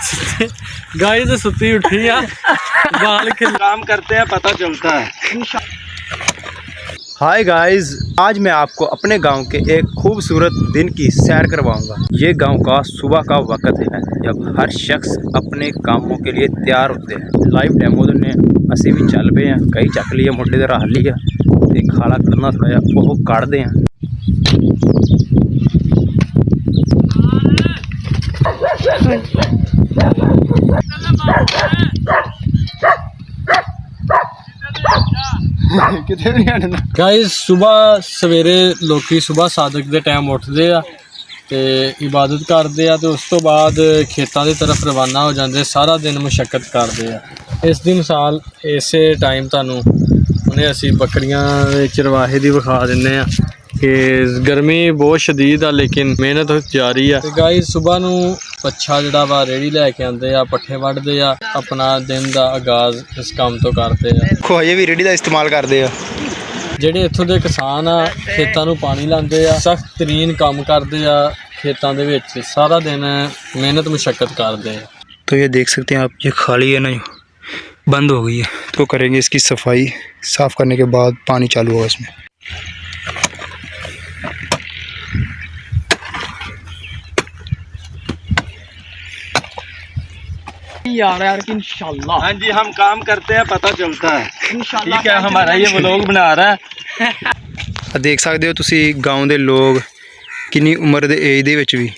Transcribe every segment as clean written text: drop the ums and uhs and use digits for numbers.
Guys सुती उठी है बाल काम करते हैं पता चलता है। हाय गाइस, आज मैं आपको अपने गांव के एक खूबसूरत दिन की सैर करवाऊंगा। ये गांव का सुबह का वक्त है जब हर शख्स अपने कामों के लिए तैयार होते हैं। लाइव डेमो ने असी भी चल पे हैं, कई चक लिए मुंडे दे राह लिया ते खाला करना थोड़ा जिहा ओह कढ़दे हैं। गाइस सुबह सवेरे लोग सुबह सादक के टाइम उठते हैं ते इबादत करते हैं, तो उस तो बाद खेतों की तरफ रवाना हो जाते, सारा दिन मुशक्कत करते हैं। इस दी मिसाल इस टाइम तुहानूं उन्हें असी बकरियां चरवाहे दी विखा दिंदे आ कि गर्मी बहुत शदीद आ लेकिन मेहनत जारी है। गाइस सुबह नूं पच्छा जिहड़ा वा रेड़ी लैके आंदे आ, पट्ठे वड्डदे आ, अपना दिन का आगाज़ इस काम तो करते हैं। देखो अजे भी रेडी का इस्तेमाल करते हैं। ਜਿਹੜੇ ਇੱਥੋਂ ਦੇ ਕਿਸਾਨ ਆ ਖੇਤਾਂ ਨੂੰ ਪਾਣੀ ਲਾਉਂਦੇ ਆ, ਸਖਤ ਤਰੀਨ ਕੰਮ ਕਰਦੇ ਆ खेतों के विच, सारा दिन मेहनत मुशक्कत करते हैं। तो ये देख सकते हैं आप, ये खाली है ना, बंद हो गई है, तो करेंगे इसकी सफाई। साफ़ करने के बाद पानी चालू होगा इसमें। यार इंशाल्लाह, हाँ जी, हम काम करते हैं पता चलता है। ठीक है, हमारा ये व्लॉग बना रहा है। देख सकते हो तुसी गाँव के लोग किन्नी उम्र के एज दे विच भी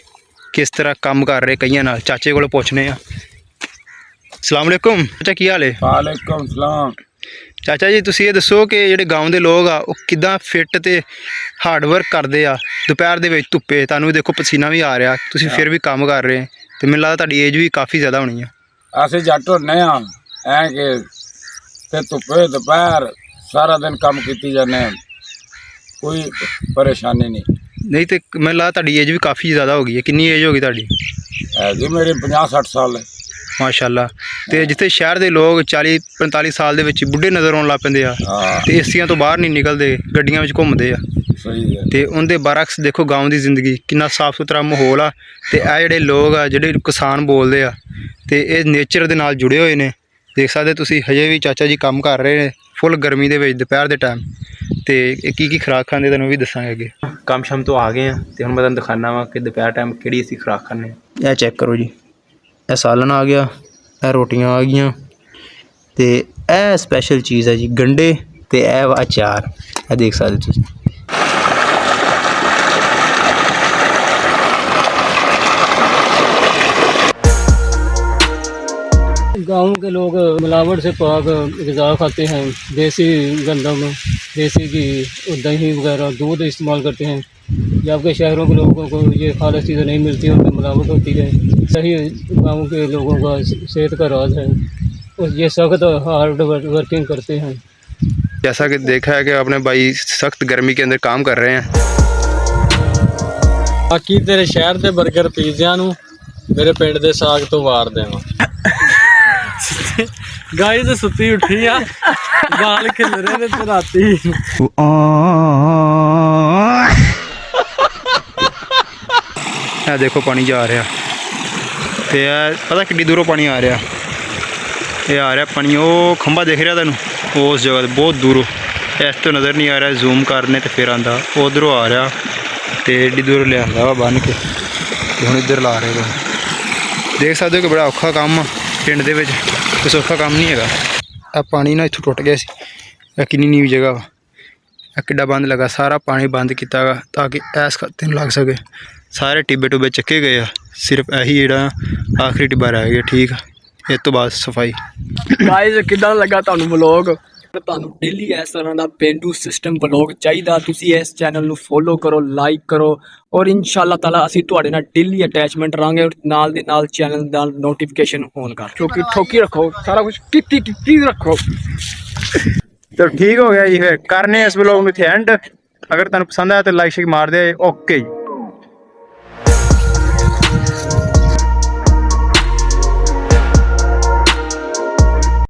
किस तरह काम कर रहे। कईयां नाल चाचे कोलों पुछने आ। अस्सलाम वालेकुम चाचा, की हाल है? वालेकुम सलाम। चाचा जी तुसी ये दसो कि जिहड़े गाँव के लोग आ वो किदां फिट ते हार्ड वर्क करते आ। दोपहर दे विच धुप्पे तुहानूं भी देखो पसीना भी आ रहा, तुसी फिर भी काम कर रहे तो मैनूं लगदा तुहाडी एज भी काफ़ी ज़्यादा होनी है। असीं जट होने हैं कि धुप्पे दोपहर सारा दिन काम कीती जाने, कोई परेशानी नहीं तो मैं लगदा तुहाडी एज भी काफ़ी ज़्यादा हो गई है। कितनी एज होगी तुहाडी? है जी मेरी 50-60 साल है। माशाअल्लाह। तो जिथे शहर के लोग 40-45 साल के बुढ़े नज़र आने लग पैंदे आ ते एसियां तो बाहर नहीं निकलते, गड्डियां विच घूमते आ। सही है। तो उनके बरअक्स देखो गाँव की जिंदगी कितना साफ सुथरा माहौल आ। तो यह जिहड़े लोग आ जिहड़े किसान बोलते आ तो ये नेचर के नाल जुड़े हुए हैं। देख सकते तुसी हजे भी चाचा जी काम कर रहे हैं फुल गर्मी के दोपहर के टाइम। तो की खुराक खाते तुहानूं भी दसांगे अगे। काम शाम तो आ गए हैं तो हुण मैं तुहानूं दिखाना वा कि दोपहर टाइम किहड़ी असीं खुराक खाने। यह चेक करो जी, यह सालन आ गया, यह रोटियां आ गईयां ते यह स्पैशल चीज़ है जी गंढे ते यह वा अचार। यह देख सकते तुसीं। गाँव के लोग मिलावट से पाक ग़िज़ा खाते हैं, देसी गंदम, देसी घी, दही वगैरह, दूध इस्तेमाल करते हैं। जबकि शहरों के लोगों को ये खालिश चीज़ें नहीं मिलती, उनमें मिलावट होती है। सही गाँव के लोगों का सेहत का राज है, और ये सख्त हार्ड वर्किंग करते हैं। जैसा कि देखा है कि आपने भाई सख्त गर्मी के अंदर काम कर रहे हैं। बाकी तेरे शहर के बर्गर पिज़्ज़ा नूं मेरे पिंड दे साग तो वार देवां। गाइस सुती उठी है बाल खिल रहे ने ते राती। देखो पानी जा रहा तो पता कि दूरों पानी आ रहा। ये आ रहा पानी, वो खंभा दिख रहा तेन उस जगह बहुत दूरों, इस तो नज़र नहीं आ रहा। जूम करने तो फिर आंदा उधरों आ रहा तो एड्डी दूर लिया वा बन के हम इधर ला रहे हो। देख सकते हो कि बड़ा औखा काम पिंड दे विच, कोई सौखा काम नहीं है। पानी ना इत्थों टुट गया सी, किन्नी नीवी जगह वा, किड्डा बंद लगा, सारा पानी बंद किया गा ताकि ऐस खाते लग सके। सारे टिब्बे टुब्बे चुके गए आ, सिर्फ यही जिहड़ा आखिरी टिब्बा रह गया। ठीक है, इस तो बाद सफाई। गाइस किदां लगा तुहानूं व्लॉग? तुहानूं डेली इस तरह का पेंडू सिस्टम व्लॉग चाहिए, तुसीं इस चैनल नूं फॉलो करो, लाइक करो, और इंशाअल्लाह ताला असीं तुहाडे नाल डेली अटैचमेंट रहांगे, और नाल दे नाल चैनल दा नोटिफिकेशन ऑन कर क्योंकि ठोकी रखो, सारा कुछ टिकी रखो। तो ठीक हो गया जी, फिर करने इस व्लॉग में एंड। अगर तुहानूं पसंद आया तो लाइक शेक मार दे। ओके जी।